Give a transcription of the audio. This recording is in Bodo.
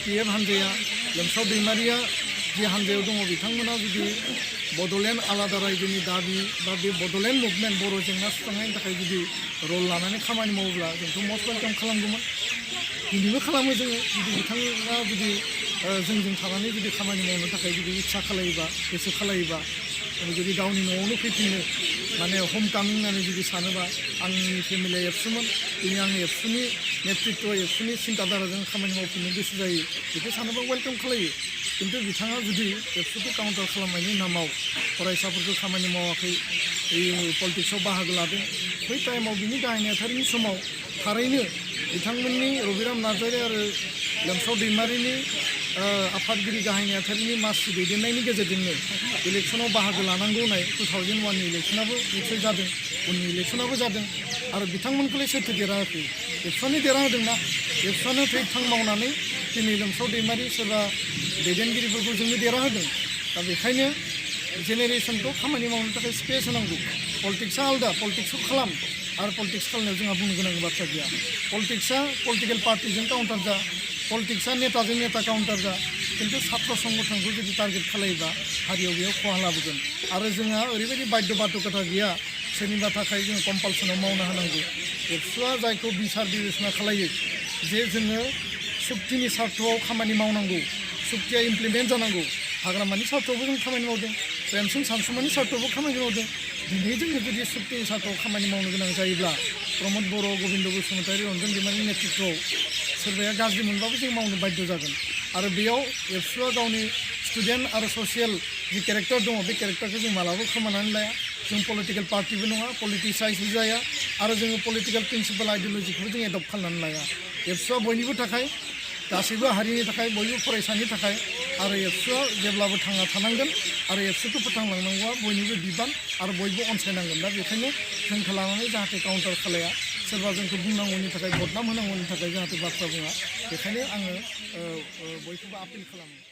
CPF हानजाया लोमसाव दैमारिया जे हानजायाव दङ बिथांमोना जुदि बड'लेण्ड आलादा रायजोनि दाबि बा बे बड'लेण्ड मुभमेन्ट बर' जेंना सुस्रांनायनि थाखाय जुदि रल लानानै खामानि मावोब्ला जोंथ' मस्ट वेलकाम खालामगौमोन दिनैबो खालामो जोङो जुदि बिथाङा जुदि जोंजों थानानै जुदि खामानि मावनो थाखाय जुदि इच्ছা खालायोबा गोसो खालायोबा जुदि गावनि न'आवनो फैफिनो माने हम कामिं होननानै जुदि सानोबा आंनि फेमिलिया एबसुमोन दिनै आं एबसुनि नेतृत्व एबसुनि सिन्ताधाराजों खामानि मावफिननो गोसो जायो बेखौ सानोबा वेलकाम खालायो खिन्थु बिथाङा जुदि एबसुखौ काउन्टार खालामनायनि नामाव फरायसाफोरखौ खामानि मावाखै पलिटिक्सआव बाहागो लादों बै टाइमाव बिनि गाहाय नेहाथारिनि समाव थारैनो बिथांमोननि रबिराम नार्जारि आरो लोमसाव दैमारिनि आफादगिरि गाहाय नेहाथारिनि मासि दैदेननायनि गेजेरजोंनो इलेक्सनाव बाहागो लानांगौ होननाय 2001नि इलेक्सनाबो निसय जादों उननि इलेक्सनाबो जादों आरो बिथांमोनखौलाय सोरथो देरहाहोखै एबसुआनो देरहाहोदोंना एबसुआनो थै थां मावनानै दिनै लोमसाव दैमारि सोरबा दैदेनगिरिफोरखौ जोंनो देरहाहोदों दा बेखायनो जेनेरेसनखौ खामानि मावनो थाखाय स्पेस होनांगौ पलिटिक्सआ आलादा पलिटिक्सखौ खालाम आरो पलिटिक्स खालामनायाव जोंहा बुंनो गोनां बाथ्रा गैया पलिटिक्सआ पलिटिकेल पार्टिजों काउन्टार जा पलिटिक्सआ नेताजों नेता काउन्टार जा खिन्थु छात्र संगठनखौ जुदि टारगेट खालायोबा हारियाव बेयाव खहा लाबोगोन आरो जोंहा ओरैबायदि बाध्य बाध्यकता गैया सोरनिबा थाखाय जोङो कम्पालसनाव मावनो हानांगौ एबसुआ जायखौ बिसार बिबेचना खालायो जे जोङो सुक्तिनि सार्थआव खामानि मावनांगौ सुक्तिया इमप्लिमेन्ट जानांगौ हाग्रामानि सार्थआवबो जों खामानि मावदों प्रेमसिं सानसुमानि सार्थआवबो खामानि मावदों दिनै जोङो जुदि सुक्तिनि सार्थआव खामानि मावनो गोनां जायोब्ला प्रमद बर' गबिन्द बसुमतारी रन्जन दैमारिनि नेतृत्वआव सोरबाया गाज्रि मोनबाबो जों मावनो बाध्य जागोन आरो बेयाव एबसुआ गावनि स्टुडेन्ट आरो ससियेल जि केरेक्टार दङ बे केरेक्टारखौ जों मालाबाबो खोमानानै लाया जों पलिटिकेल पार्टिबो नङा पलिटिसाइजबो जाया आरो जोङो पलिटिकेल प्रिन्सिपाल आइडिय'लजिखौबो जों एडप्ट खालामनानै लाया एबसुआ बयनिबो थाखाय गासैबो हारिनि थाखाय बयबो फरायसानि थाखाय आरो एबसुआ जेब्लाबो थांना थानांगोन आरो एबसुखौ फोथांलांनांगौआ बयनिबो बिबान आरो बयबो अनसायनांगोन दा बेखायनो जोंखौ लानानै जाहाथे काउन्टार खालाया सोरबा जोंखौ बुंनांगौनि थाखाय बदनाम होनांगौनि थाखाय जाहाथे बाथ्रा बुङा बेखायनो आङो बयखौबो आपिल खालामो